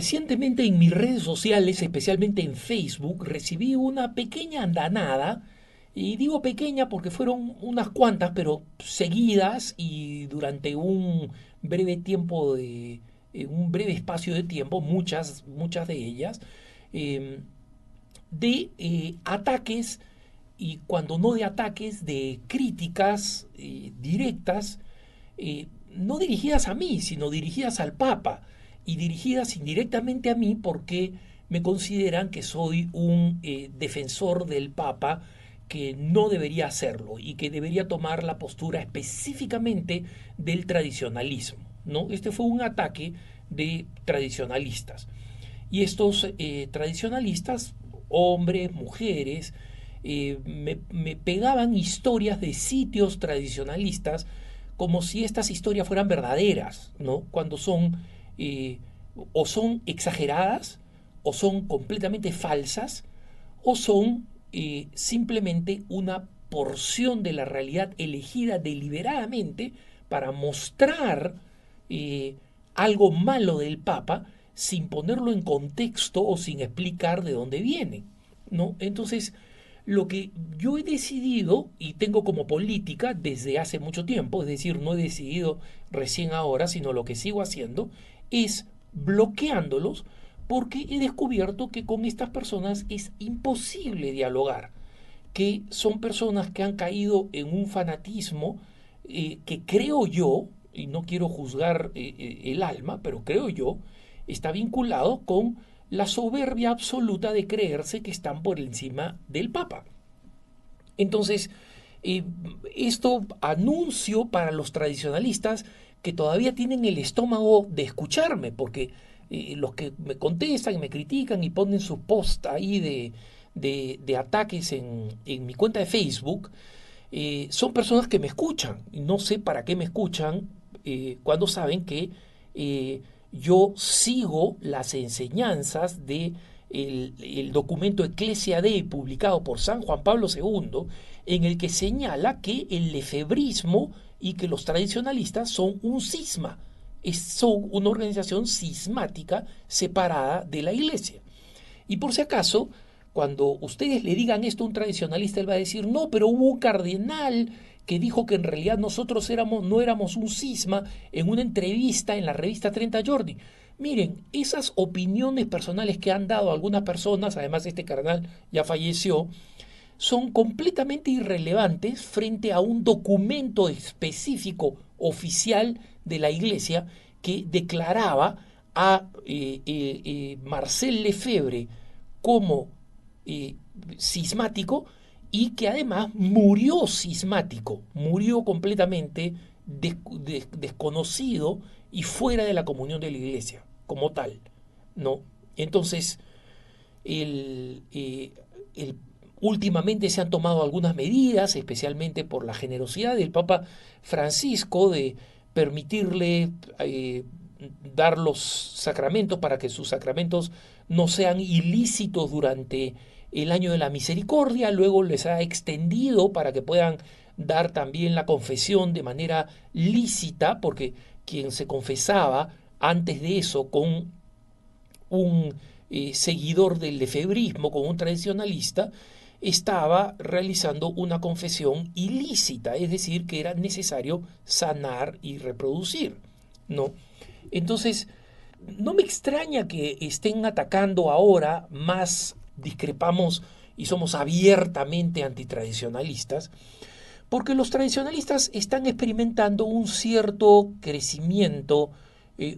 Recientemente en mis redes sociales, especialmente en Facebook, recibí una pequeña andanada, y digo pequeña porque fueron unas cuantas, pero seguidas y durante breve tiempo un breve espacio de tiempo, muchas de ellas, eh, de ataques, y cuando no de ataques, de críticas directas, no dirigidas a mí, sino dirigidas al Papa, y dirigidas indirectamente a mí porque me consideran que soy un defensor del Papa, que no debería hacerlo y que debería tomar la postura específicamente del tradicionalismo, ¿no? Este fue un ataque de tradicionalistas. Y estos tradicionalistas, hombres, mujeres, me pegaban historias de sitios tradicionalistas como si estas historias fueran verdaderas, ¿no? Cuando son o son exageradas, o son completamente falsas, o son simplemente una porción de la realidad elegida deliberadamente para mostrar eh, algo malo del Papa sin ponerlo en contexto o sin explicar de dónde viene, ¿no? Entonces, lo que yo he decidido y tengo como política desde hace mucho tiempo, es decir, no he decidido recién ahora, sino lo que sigo haciendo, es bloqueándolos, porque he descubierto que con estas personas es imposible dialogar, que son personas que han caído en un fanatismo que creo yo, y no quiero juzgar el alma, pero creo yo, está vinculado con la soberbia absoluta de creerse que están por encima del Papa. Entonces, eh, esto anuncio para los tradicionalistas que todavía tienen el estómago de escucharme, porque los que me contestan y me critican y ponen su post ahí de ataques en mi cuenta de Facebook, son personas que me escuchan. Y no sé para qué me escuchan cuando saben que yo sigo las enseñanzas de el documento Ecclesia Dei publicado por San Juan Pablo II, en el que señala que el lefebrismo y que los tradicionalistas son un cisma, son una organización cismática separada de la Iglesia. Y por si acaso, cuando ustedes le digan esto a un tradicionalista, él va a decir, no, pero hubo un cardenal que dijo que en realidad nosotros no éramos un cisma en una entrevista en la revista 30 Jordi. Miren, esas opiniones personales que han dado algunas personas, además este cardenal ya falleció, son completamente irrelevantes frente a un documento específico oficial de la Iglesia que declaraba a Marcel Lefebvre como eh, cismático, y que además murió cismático, murió completamente desconocido y fuera de la comunión de la Iglesia como tal, ¿no? Entonces, el, eh, el, últimamente se han tomado algunas medidas, especialmente por la generosidad del Papa Francisco, de permitirle dar los sacramentos para que sus sacramentos no sean ilícitos durante el año de la misericordia. Luego les ha extendido para que puedan dar también la confesión de manera lícita, porque quien se confesaba antes de eso con un seguidor del lefebrismo, con un tradicionalista, estaba realizando una confesión ilícita, es decir, que era necesario sanar y reproducir, ¿no? Entonces, no me extraña que estén atacando ahora, más discrepamos y somos abiertamente antitradicionalistas, porque los tradicionalistas están experimentando un cierto crecimiento,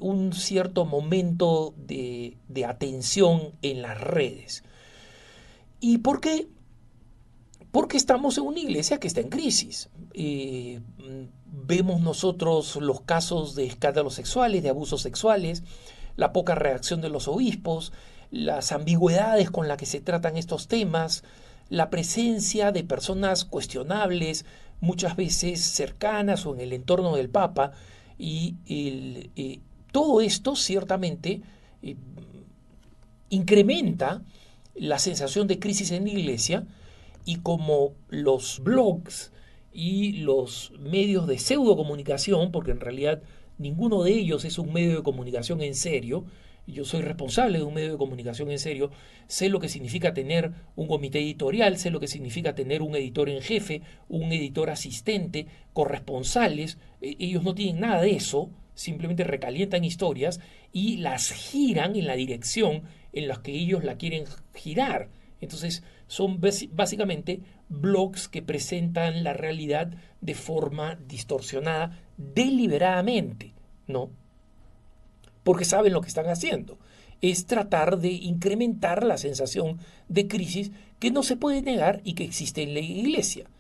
un cierto momento de atención en las redes. ¿Y por qué? Porque estamos en una iglesia que está en crisis. Vemos nosotros los casos de escándalos sexuales, de abusos sexuales, la poca reacción de los obispos, las ambigüedades con las que se tratan estos temas, la presencia de personas cuestionables, muchas veces cercanas o en el entorno del Papa, y todo esto ciertamente eh, incrementa la sensación de crisis en la iglesia. Y como los blogs y los medios de pseudocomunicación, porque en realidad ninguno de ellos es un medio de comunicación en serio, Yo soy responsable de un medio de comunicación en serio, sé lo que significa tener un comité editorial, sé lo que significa tener un editor en jefe, un editor asistente, corresponsales. Ellos no tienen nada de eso, simplemente recalientan historias y las giran en la dirección en la que ellos la quieren girar. Entonces son básicamente blogs que presentan la realidad de forma distorsionada deliberadamente, ¿no? Porque saben lo que están haciendo. Es tratar de incrementar la sensación de crisis que no se puede negar y que existe en la iglesia.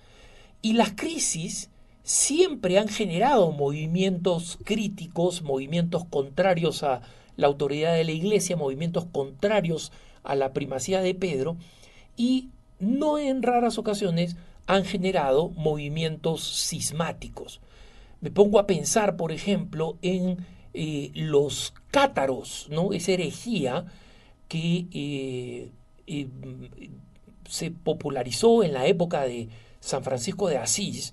Y las crisis siempre han generado movimientos críticos, movimientos contrarios a la autoridad de la iglesia, movimientos contrarios a la primacía de Pedro, y no en raras ocasiones han generado movimientos cismáticos. Me pongo a pensar, por ejemplo, en los cátaros, ¿no? Esa herejía que eh, se popularizó en la época de San Francisco de Asís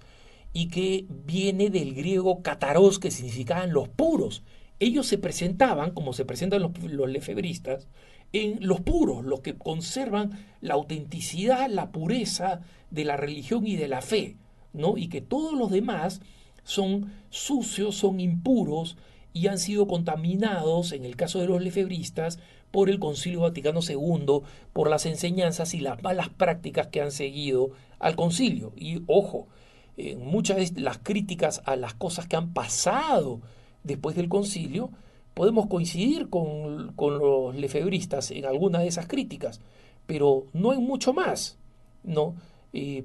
y que viene del griego cátaros, que significaban los puros. Ellos se presentaban, como se presentan los lefebristas, en los puros, los que conservan la autenticidad, la pureza de la religión y de la fe, ¿no? Y que todos los demás son sucios, son impuros y han sido contaminados, en el caso de los lefebristas, por el Concilio Vaticano II, por las enseñanzas y las malas prácticas que han seguido al concilio. Y ojo, muchas de las críticas a las cosas que han pasado después del concilio, podemos coincidir con los lefebristas en alguna de esas críticas, pero no en mucho más, ¿no?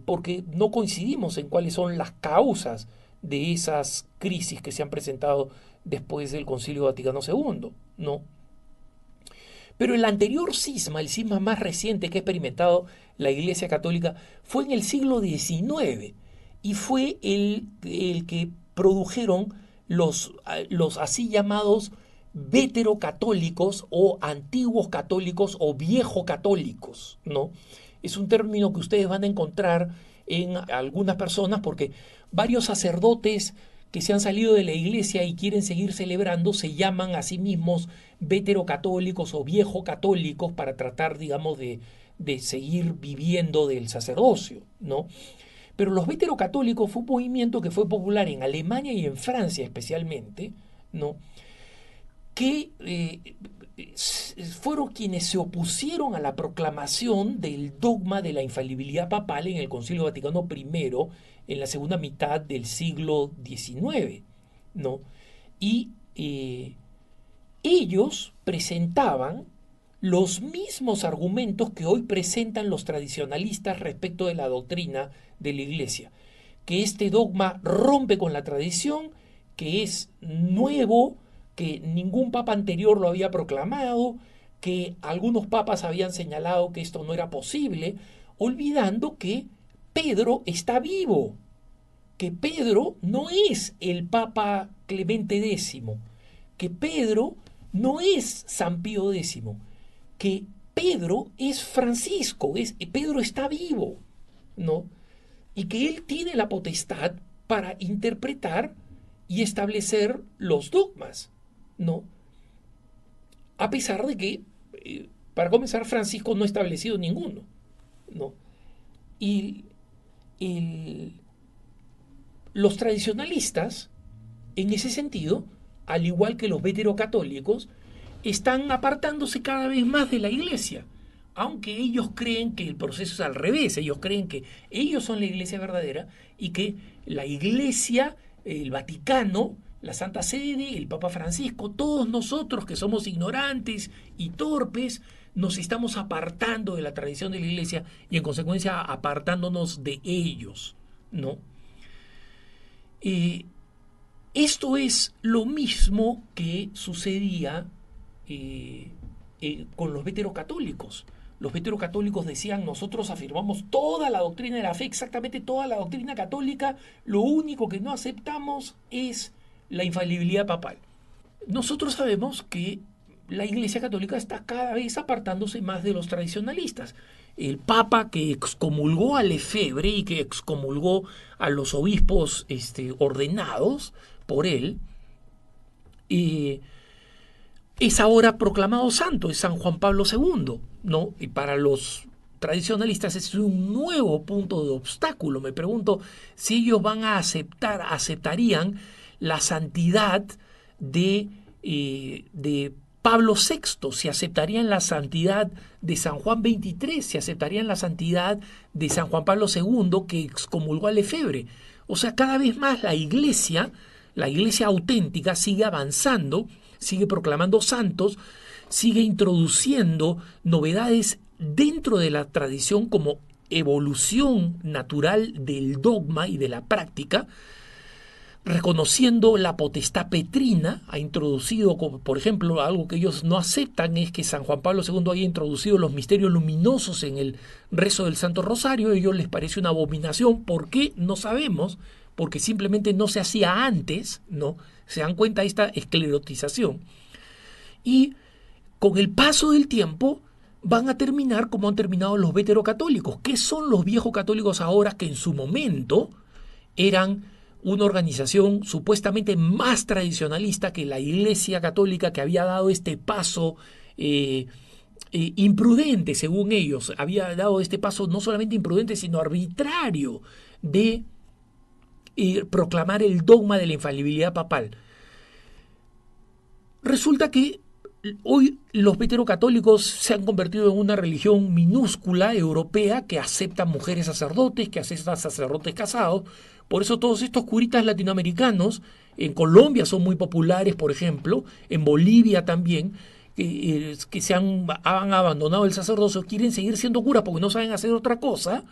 Porque no coincidimos en cuáles son las causas de esas crisis que se han presentado después del Concilio Vaticano II, ¿no? Pero el anterior cisma, el cisma más reciente que ha experimentado la Iglesia Católica, fue en el siglo XIX y fue el que produjeron los así llamados veterocatólicos o antiguos católicos o viejo católicos, ¿no? Es un término que ustedes van a encontrar en algunas personas porque varios sacerdotes que se han salido de la iglesia y quieren seguir celebrando se llaman a sí mismos veterocatólicos o viejo católicos para tratar, digamos, de seguir viviendo del sacerdocio, ¿no? Pero los veterocatólicos fue un movimiento que fue popular en Alemania y en Francia especialmente, ¿no? Que fueron quienes se opusieron a la proclamación del dogma de la infalibilidad papal en el Concilio Vaticano I en la segunda mitad del siglo XIX, ¿no? Y ellos presentaban los mismos argumentos que hoy presentan los tradicionalistas respecto de la doctrina de la Iglesia, que este dogma rompe con la tradición, que es nuevo, que ningún papa anterior lo había proclamado, que algunos papas habían señalado que esto no era posible, olvidando que Pedro está vivo, que Pedro no es el Papa Clemente X, que Pedro no es San Pío X, que Pedro es Francisco, Pedro está vivo, ¿no? Y que él tiene la potestad para interpretar y establecer los dogmas, ¿no? A pesar de que, para comenzar, Francisco no ha establecido ninguno, ¿no? Y los tradicionalistas, en ese sentido, al igual que los veterocatólicos, están apartándose cada vez más de la iglesia, aunque ellos creen que el proceso es al revés, ellos creen que ellos son la iglesia verdadera y que la iglesia, el Vaticano, la Santa Sede, el Papa Francisco, todos nosotros que somos ignorantes y torpes, nos estamos apartando de la tradición de la iglesia y en consecuencia apartándonos de ellos, ¿no? Esto es lo mismo que sucedía con los veterocatólicos. Los veterocatólicos decían: nosotros afirmamos toda la doctrina de la fe, exactamente toda la doctrina católica, lo único que no aceptamos es la infalibilidad papal. Nosotros sabemos que la Iglesia Católica está cada vez apartándose más de los tradicionalistas. El Papa que excomulgó a Lefebvre y que excomulgó a los obispos ordenados por él, es ahora proclamado santo, es San Juan Pablo II, ¿no? Y para los tradicionalistas es un nuevo punto de obstáculo. Me pregunto si ellos van a aceptarían la santidad de Pablo VI, si aceptarían la santidad de San Juan XXIII, si aceptarían la santidad de San Juan Pablo II, que excomulgó a Lefebvre. O sea, cada vez más la iglesia auténtica, sigue avanzando, sigue proclamando santos, sigue introduciendo novedades dentro de la tradición como evolución natural del dogma y de la práctica, reconociendo la potestad petrina. Ha introducido, por ejemplo, algo que ellos no aceptan es que San Juan Pablo II haya introducido los misterios luminosos en el rezo del Santo Rosario. A ellos les parece una abominación. ¿Por qué? No sabemos, porque simplemente no se hacía antes, ¿no? Se dan cuenta de esta esclerotización. Y con el paso del tiempo van a terminar como han terminado los veterocatólicos. ¿Qué son los viejos católicos ahora que en su momento eran una organización supuestamente más tradicionalista que la Iglesia Católica, que había dado este paso imprudente, según ellos? Había dado este paso no solamente imprudente, sino arbitrario de proclamar el dogma de la infalibilidad papal. Resulta que hoy los veterocatólicos se han convertido en una religión minúscula europea que acepta mujeres sacerdotes, que acepta sacerdotes casados. Por eso todos estos curitas latinoamericanos en Colombia son muy populares, por ejemplo, en Bolivia también, que han abandonado el sacerdocio, quieren seguir siendo curas porque no saben hacer otra cosa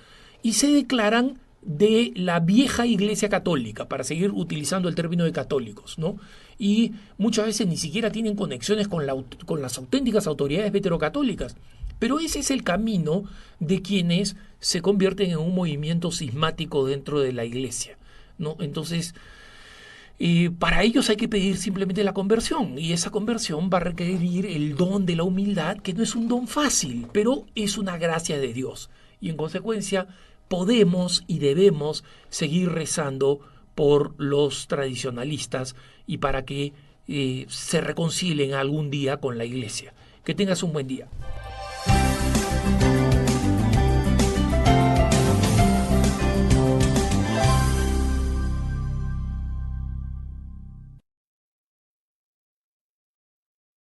y se declaran de la vieja Iglesia Católica, para seguir utilizando el término de católicos, ¿no? Y muchas veces ni siquiera tienen conexiones con las auténticas autoridades veterocatólicas. Pero ese es el camino de quienes se convierten en un movimiento cismático dentro de la Iglesia, ¿no? Entonces, para ellos hay que pedir simplemente la conversión, y esa conversión va a requerir el don de la humildad, que no es un don fácil, pero es una gracia de Dios. Y en consecuencia podemos y debemos seguir rezando por los tradicionalistas y para que se reconcilien algún día con la Iglesia. Que tengas un buen día.